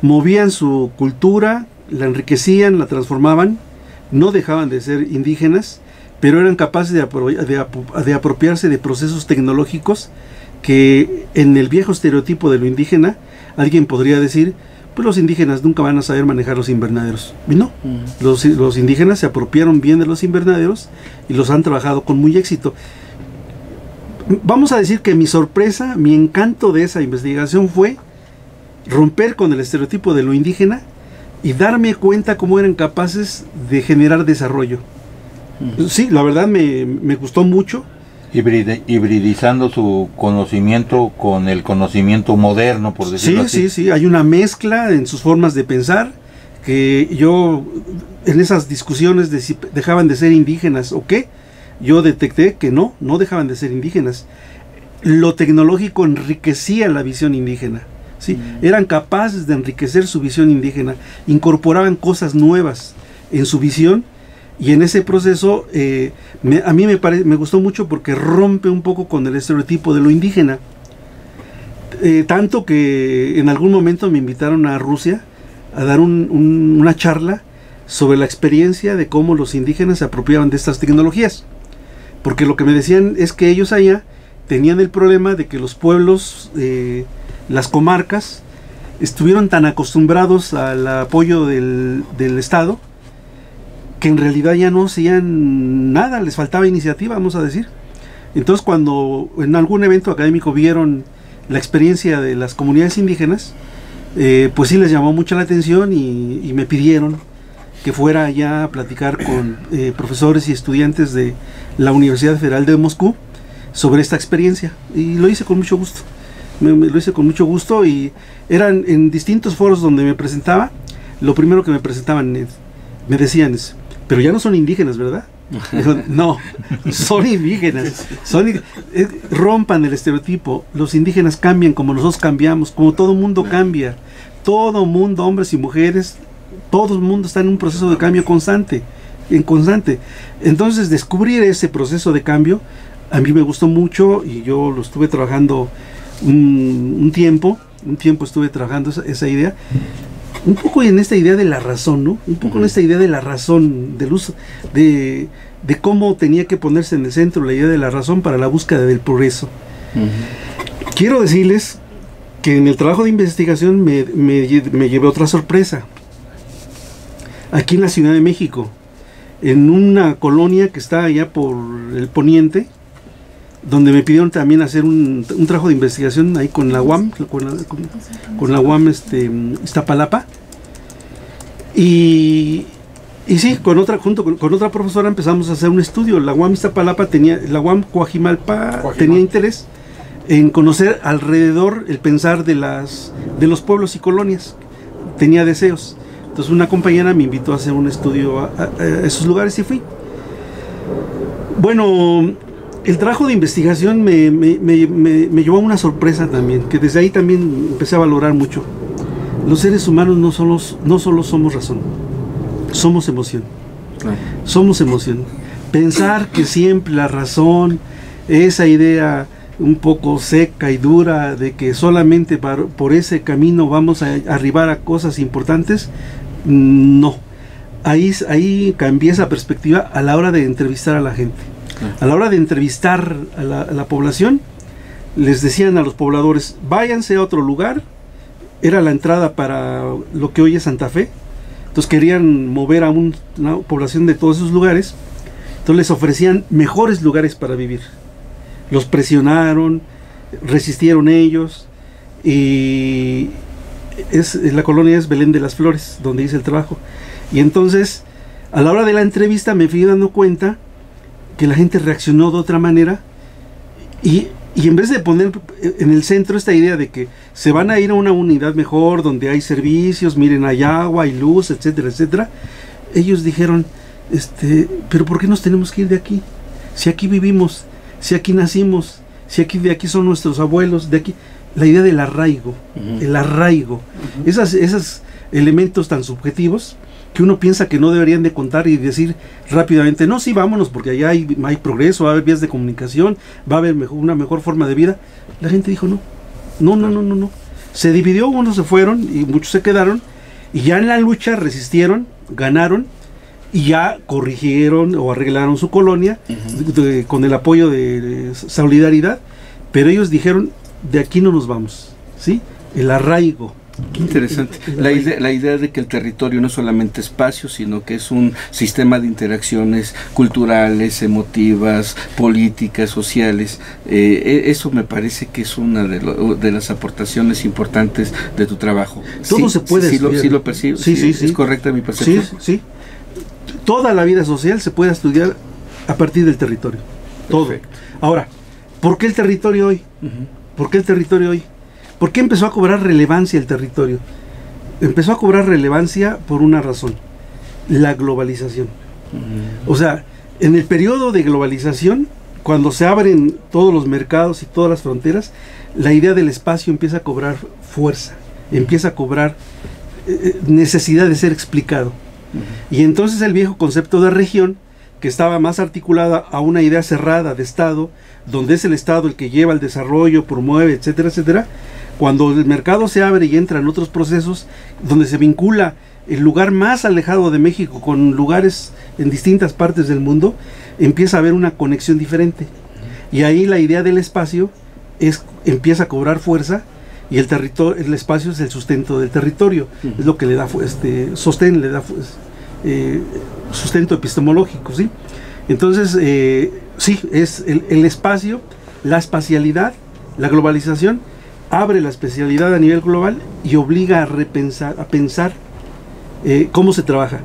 movían su cultura, la enriquecían, la transformaban, no dejaban de ser indígenas, pero eran capaces de apropiarse de procesos tecnológicos que en el viejo estereotipo de lo indígena, alguien podría decir, pues los indígenas nunca van a saber manejar los invernaderos. Y no, los indígenas se apropiaron bien de los invernaderos y los han trabajado con muy éxito. Vamos a decir que mi sorpresa, mi encanto de esa investigación fue romper con el estereotipo de lo indígena y darme cuenta cómo eran capaces de generar desarrollo. Sí, la verdad me gustó mucho. Hibridizando su conocimiento con el conocimiento moderno, por decirlo así. Sí, hay una mezcla en sus formas de pensar, que yo en esas discusiones de si dejaban de ser indígenas o qué, yo detecté que no dejaban de ser indígenas. Lo tecnológico enriquecía la visión indígena, ¿sí? Eran capaces de enriquecer su visión indígena, incorporaban cosas nuevas en su visión. Y en ese proceso a mí me gustó mucho porque rompe un poco con el estereotipo de lo indígena. Tanto que en algún momento me invitaron a Rusia a dar una charla sobre la experiencia de cómo los indígenas se apropiaban de estas tecnologías. Porque lo que me decían es que ellos allá tenían el problema de que los pueblos, las comarcas, estuvieron tan acostumbrados al apoyo del Estado, que en realidad ya no hacían nada, les faltaba iniciativa, vamos a decir. Entonces cuando en algún evento académico vieron la experiencia de las comunidades indígenas, pues sí les llamó mucho la atención y me pidieron que fuera allá a platicar con profesores y estudiantes de la Universidad Federal de Moscú sobre esta experiencia, y lo hice con mucho gusto. Lo hice con mucho gusto, y eran en distintos foros donde me presentaba. Lo primero que me presentaban me decían es: pero ya no son indígenas, ¿verdad? No, son indígenas. Rompan el estereotipo. Los indígenas cambian como nosotros cambiamos, como todo mundo cambia. Todo mundo, hombres y mujeres, todo el mundo está en un proceso de cambio constante. Entonces, descubrir ese proceso de cambio a mí me gustó mucho, y yo lo estuve trabajando un tiempo, un tiempo estuve trabajando esa idea, un poco en esta idea de la razón, ¿no? Un poco en esta idea de la razón, del uso, de cómo tenía que ponerse en el centro la idea de la razón para la búsqueda del progreso. Quiero decirles que en el trabajo de investigación me llevé otra sorpresa. Aquí en la Ciudad de México, en una colonia que está allá por el poniente, donde me pidieron también hacer un trabajo de investigación ahí con la UAM, con la UAM Iztapalapa, y sí, junto con otra profesora empezamos a hacer un estudio. La UAM Iztapalapa la UAM Coajimalpa tenía interés en conocer alrededor el pensar de los pueblos y colonias, tenía deseos. Entonces una compañera me invitó a hacer un estudio a esos lugares y fui. Bueno, el trabajo de investigación me llevó a una sorpresa también, que desde ahí también empecé a valorar mucho. Los seres humanos no solo somos razón, somos emoción. Claro. Somos emoción. Pensar que siempre la razón, esa idea un poco seca y dura de que solamente por ese camino vamos a arribar a cosas importantes, no. Ahí cambié esa perspectiva a la hora de entrevistar a la gente. A la hora de entrevistar a la población, les decían a los pobladores, váyanse a otro lugar. Era la entrada para lo que hoy es Santa Fe. Entonces querían mover a una población de todos esos lugares. Entonces les ofrecían mejores lugares para vivir. Los presionaron, resistieron ellos. Y la colonia es Belén de las Flores, donde hice el trabajo. Y entonces, a la hora de la entrevista me fui dando cuenta que la gente reaccionó de otra manera, y en vez de poner en el centro esta idea de que se van a ir a una unidad mejor, donde hay servicios, miren, hay agua, hay luz, etcétera, etcétera, ellos dijeron, pero ¿por qué nos tenemos que ir de aquí? Si aquí vivimos, si aquí nacimos, si de aquí son nuestros abuelos, de aquí, la idea del arraigo, el arraigo, esos elementos tan subjetivos que uno piensa que no deberían de contar y decir rápidamente, no, sí, vámonos, porque allá hay progreso, va a haber vías de comunicación, va a haber una mejor forma de vida. La gente dijo no. Se dividió, unos se fueron y muchos se quedaron, y ya en la lucha resistieron, ganaron, y ya corrigieron o arreglaron su colonia con el apoyo de Solidaridad, pero ellos dijeron, de aquí no nos vamos, ¿sí? El arraigo. Qué interesante. La idea de que el territorio no es solamente espacio, sino que es un sistema de interacciones culturales, emotivas, políticas, sociales. Eso me parece que es una de las aportaciones importantes de tu trabajo. Todo se puede estudiar. Sí lo percibo. Sí. ¿Es correcta mi percepción? Sí. Toda la vida social se puede estudiar a partir del territorio. Todo. Perfecto. Ahora, ¿por qué el territorio hoy? ¿Por qué el territorio hoy? ¿Por qué empezó a cobrar relevancia el territorio? Empezó a cobrar relevancia por una razón: la globalización. O sea, en el periodo de globalización, cuando se abren todos los mercados y todas las fronteras, la idea del espacio empieza a cobrar fuerza, empieza a cobrar necesidad de ser explicado. Y entonces el viejo concepto de región, que estaba más articulada a una idea cerrada de Estado, donde es el Estado el que lleva el desarrollo, promueve, etcétera, etcétera. Cuando el mercado se abre y entra en otros procesos, donde se vincula el lugar más alejado de México con lugares en distintas partes del mundo, empieza a haber una conexión diferente. Y ahí la idea del espacio empieza a cobrar fuerza, y el espacio es el sustento del territorio, es lo que le da sostén, le da sustento epistemológico, ¿sí? Entonces, sí, es el espacio, la espacialidad, la globalización abre la especialidad a nivel global y obliga a pensar cómo se trabaja,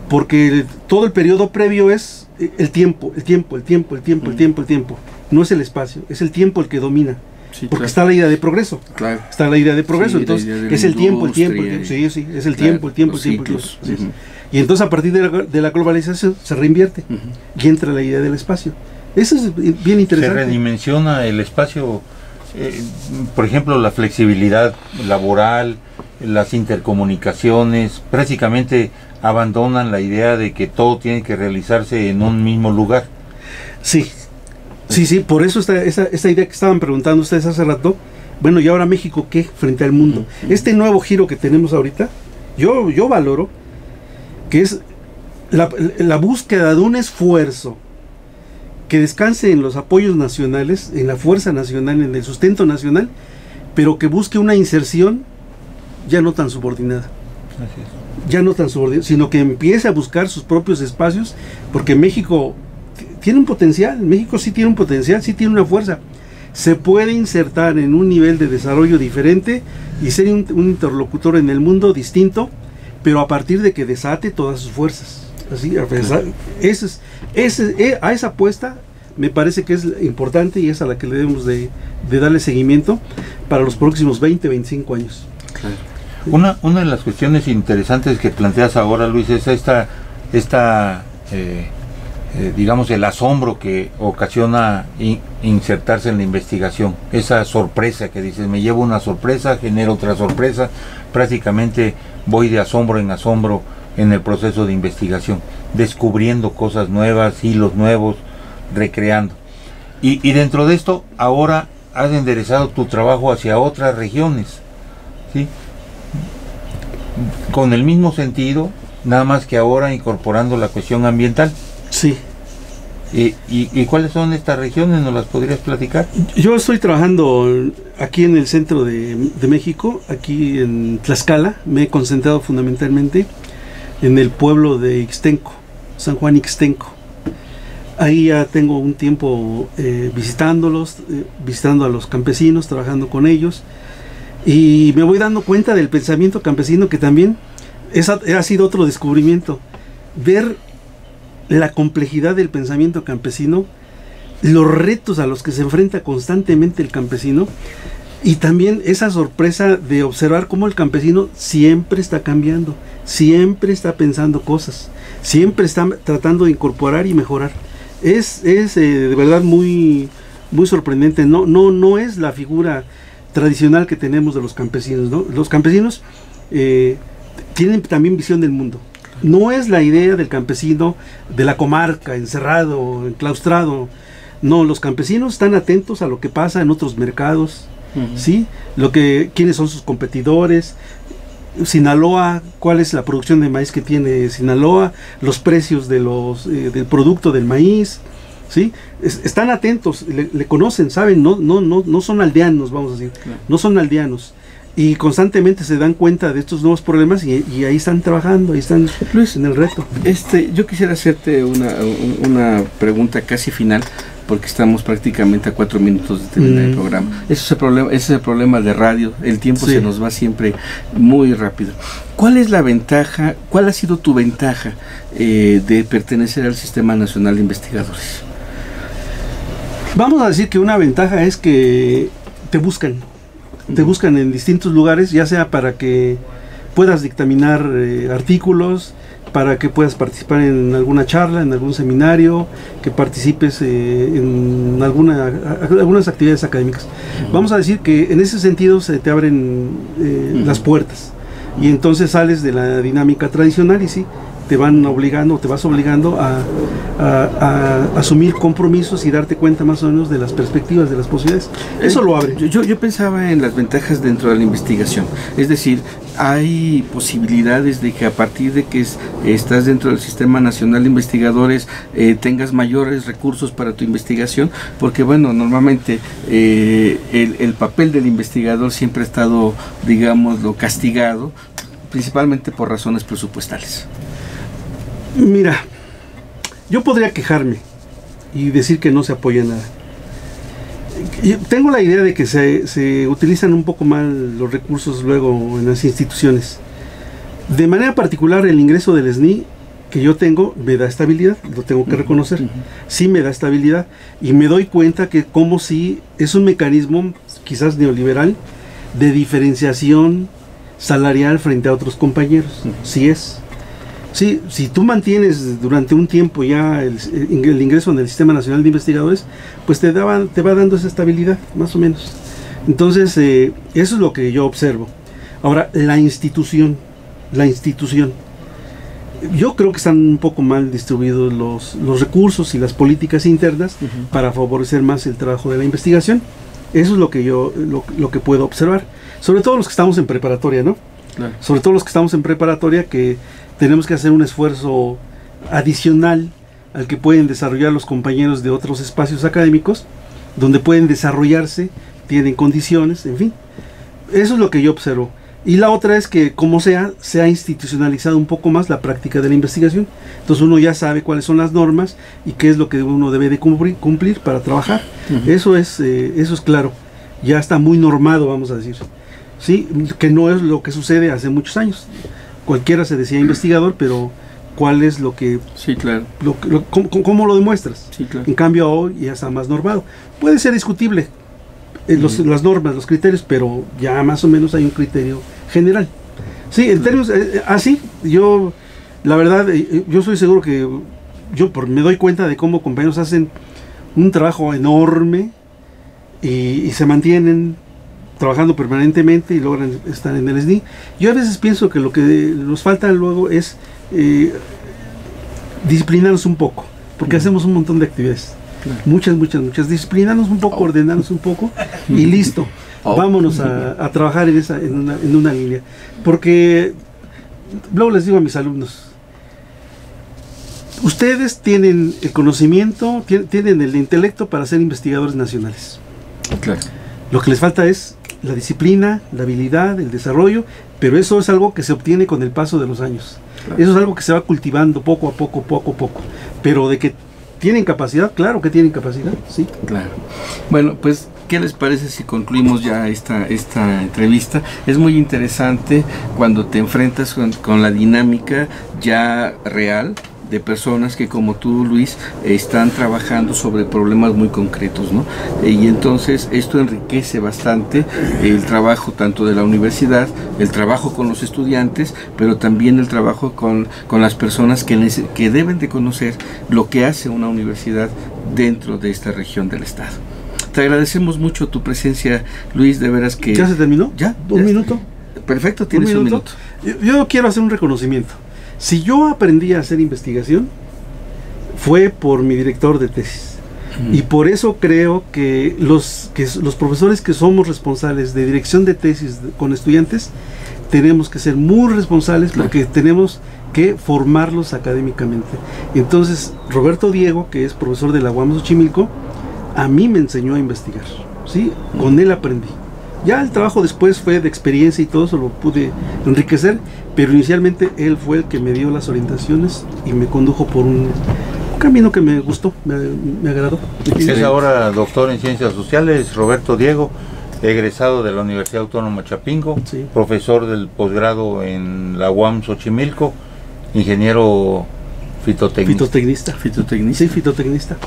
porque todo el periodo previo es el tiempo, no es el espacio, es el tiempo el que domina. Sí, porque claro. Está la idea de progreso. Claro. Está la idea de progreso, sí, entonces es el tiempo, es el tiempo. Y entonces a partir de la globalización se reinvierte y entra la idea del espacio. Eso es bien interesante. Se redimensiona el espacio, por ejemplo, la flexibilidad laboral, las intercomunicaciones, prácticamente abandonan la idea de que todo tiene que realizarse en un mismo lugar. Sí, por eso esta idea que estaban preguntando ustedes hace rato bueno, ¿y ahora México qué frente al mundo? Este nuevo giro que tenemos ahorita, yo valoro que es la búsqueda de un esfuerzo que descanse en los apoyos nacionales, en la fuerza nacional, en el sustento nacional, pero que busque una inserción ya no tan subordinada. Así es. Ya no tan subordinada, sino que empiece a buscar sus propios espacios, porque México tiene un potencial, México sí tiene un potencial, sí tiene una fuerza. Se puede insertar en un nivel de desarrollo diferente y ser un interlocutor en el mundo distinto, pero a partir de que desate todas sus fuerzas. Así, a esa apuesta me parece que es importante y es a la que le debemos de darle seguimiento para los próximos 20, 25 años. Una de las cuestiones interesantes que planteas ahora, Luis, es digamos, el asombro que ocasiona insertarse en la investigación, esa sorpresa que dices, me llevo una sorpresa, genero otra sorpresa, prácticamente voy de asombro en asombro en el proceso de investigación, descubriendo cosas nuevas, hilos nuevos, recreando. Y dentro de esto, ahora has enderezado tu trabajo hacia otras regiones, ¿sí? Con el mismo sentido, nada más que ahora incorporando la cuestión ambiental. Sí. ¿Y cuáles son estas regiones? ¿Nos las podrías platicar? Yo estoy trabajando aquí en el centro de México, aquí en Tlaxcala. Me he concentrado fundamentalmente en el pueblo de Ixtenco, San Juan Ixtenco. Ahí ya tengo un tiempo visitándolos, visitando a los campesinos, trabajando con ellos, y me voy dando cuenta del pensamiento campesino, que también ha sido otro descubrimiento, ver la complejidad del pensamiento campesino, los retos a los que se enfrenta constantemente el campesino, y también esa sorpresa de observar cómo el campesino siempre está cambiando, siempre está pensando cosas, siempre está tratando de incorporar y mejorar. Es de verdad muy, muy sorprendente. No es la figura tradicional que tenemos de los campesinos, ¿no? Los campesinos tienen también visión del mundo. No es la idea del campesino de la comarca, encerrado, enclaustrado. No, los campesinos están atentos a lo que pasa en otros mercados, ¿sí? Quiénes son sus competidores. Sinaloa, cuál es la producción de maíz que tiene Sinaloa, los precios de del producto del maíz, ¿sí? Están atentos, le conocen, saben, no son aldeanos, vamos a decir, no son aldeanos, y constantemente se dan cuenta de estos nuevos problemas y ahí están trabajando, ahí están, Luis, en el reto. Yo quisiera hacerte una pregunta casi final, porque estamos prácticamente a 4 minutos de terminar el programa. Ese es el problema de radio, el tiempo se nos va siempre muy rápido. ¿Cuál es la ventaja, cuál ha sido tu ventaja de pertenecer al Sistema Nacional de Investigadores? Vamos a decir que una ventaja es que te buscan en distintos lugares, ya sea para que puedas dictaminar artículos, para que puedas participar en alguna charla, en algún seminario, que participes en algunas actividades académicas. Vamos a decir que en ese sentido se te abren las puertas, y entonces sales de la dinámica tradicional y sí, te vas obligando a asumir compromisos y darte cuenta más o menos de las perspectivas, de las posibilidades. Eso lo abre. Yo pensaba en las ventajas dentro de la investigación, es decir, hay posibilidades de que a partir de que estás dentro del Sistema Nacional de Investigadores tengas mayores recursos para tu investigación, porque bueno, normalmente el papel del investigador siempre ha estado, digámoslo, castigado, principalmente por razones presupuestales. Mira, yo podría quejarme y decir que no se apoya nada. Yo tengo la idea de que se utilizan un poco mal los recursos luego en las instituciones. De manera particular, el ingreso del SNI que yo tengo me da estabilidad, lo tengo que reconocer. Sí me da estabilidad, y me doy cuenta que como si es un mecanismo quizás neoliberal de diferenciación salarial frente a otros compañeros. Sí es. Sí, si tú mantienes durante un tiempo ya el ingreso en el Sistema Nacional de Investigadores, pues te va dando esa estabilidad, más o menos. Entonces, eso es lo que yo observo. Ahora, la institución. Yo creo que están un poco mal distribuidos los recursos y las políticas internas para favorecer más el trabajo de la investigación. Eso es lo que yo lo que puedo observar. Sobre todo los que estamos en preparatoria, ¿no? Claro. Sobre todo los que estamos en preparatoria, que tenemos que hacer un esfuerzo adicional al que pueden desarrollar los compañeros de otros espacios académicos, donde pueden desarrollarse, tienen condiciones, en fin. Eso es lo que yo observo. Y la otra es que, como se ha institucionalizado un poco más la práctica de la investigación. Entonces uno ya sabe cuáles son las normas y qué es lo que uno debe de cumplir para trabajar. Eso es claro. Ya está muy normado, vamos a decir. Sí, que no es lo que sucede hace muchos años. Cualquiera se decía investigador, pero ¿cuál es lo que... Sí, claro. ¿Cómo lo demuestras? Sí, claro. En cambio hoy ya está más normado. Puede ser discutible las normas, los criterios, pero ya más o menos hay un criterio general. Sí, en términos así, yo la verdad, yo estoy seguro que me doy cuenta de cómo compañeros hacen un trabajo enorme y se mantienen trabajando permanentemente y logran estar en el SNI. Yo a veces pienso que lo que nos falta luego es disciplinarnos un poco, porque hacemos un montón de actividades. Claro. Muchas. Disciplinarnos un poco, ordenarnos un poco y listo. Vámonos a trabajar en una línea. Porque luego les digo a mis alumnos, ustedes tienen el conocimiento, tienen el intelecto para ser investigadores nacionales. Claro. Lo que les falta es la disciplina, la habilidad, el desarrollo, pero eso es algo que se obtiene con el paso de los años. Claro. Eso es algo que se va cultivando poco a poco. Pero de que tienen capacidad, claro que tienen capacidad, sí. Claro. Bueno, pues, ¿qué les parece si concluimos ya esta entrevista? Es muy interesante cuando te enfrentas con la dinámica ya real de personas que, como tú, Luis, están trabajando sobre problemas muy concretos, ¿no? Y entonces esto enriquece bastante el trabajo tanto de la universidad, el trabajo con los estudiantes, pero también el trabajo con las personas que deben de conocer lo que hace una universidad dentro de esta región del estado. Te agradecemos mucho tu presencia, Luis, de veras que... ¿Ya se terminó? ¿Ya? ¿Un minuto? Perfecto, tienes un minuto. Yo quiero hacer un reconocimiento. Si yo aprendí a hacer investigación, fue por mi director de tesis. Y por eso creo que los profesores que somos responsables de dirección de tesis con estudiantes, tenemos que ser muy responsables, porque tenemos que formarlos académicamente. Entonces, Roberto Diego, que es profesor de la UAM Xochimilco, a mí me enseñó a investigar, ¿sí? Con él aprendí. Ya el trabajo después fue de experiencia y todo eso lo pude enriquecer, pero inicialmente él fue el que me dio las orientaciones y me condujo por un camino que me gustó, me agradó. Es ahora doctor en Ciencias Sociales, Roberto Diego, egresado de la Universidad Autónoma Chapingo, sí. Profesor del posgrado en la UAM Xochimilco, ingeniero fitotecnista. Sí, fitotecnista.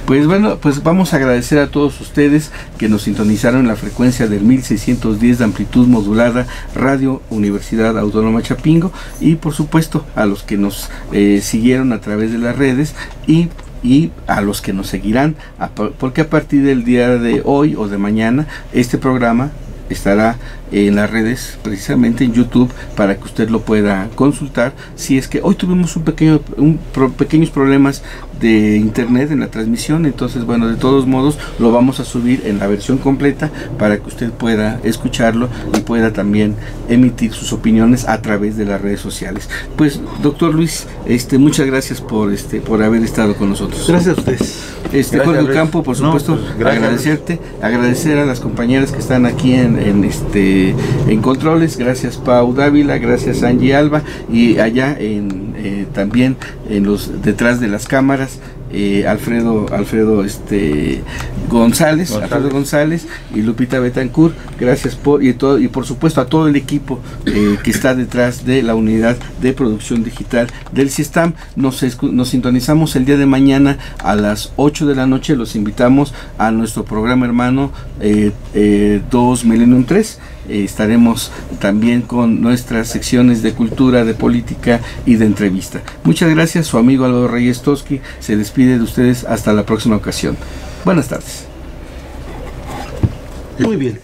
Bueno, pues vamos a agradecer a todos ustedes que nos sintonizaron en la frecuencia del 1610 de amplitud modulada, Radio Universidad Autónoma Chapingo, y por supuesto a los que nos siguieron a través de las redes y a los que nos seguirán, porque a partir del día de hoy o de mañana este programa estará en las redes, precisamente en YouTube, para que usted lo pueda consultar. Si es que hoy tuvimos pequeños problemas de internet en la transmisión, entonces bueno, de todos modos lo vamos a subir en la versión completa para que usted pueda escucharlo y pueda también emitir sus opiniones a través de las redes sociales. Pues, doctor Luis, muchas gracias por haber estado con nosotros. Gracias a ustedes. Jorge Campo, por supuesto, agradecer a las compañeras que están aquí en controles, gracias Pau Dávila, gracias Angie Alba, y allá también en los detrás de las cámaras, Alfredo González y Lupita Betancourt. Gracias y por supuesto a todo el equipo que está detrás de la unidad de producción digital del CIESTAM. Nos sintonizamos el día de mañana a las 8 de la noche. Los invitamos a nuestro programa hermano 2 Millennium 3. Estaremos también con nuestras secciones de cultura, de política y de entrevista. Muchas gracias. Su amigo Álvaro Reyes Toski se despide de ustedes hasta la próxima ocasión. Buenas tardes. Muy bien.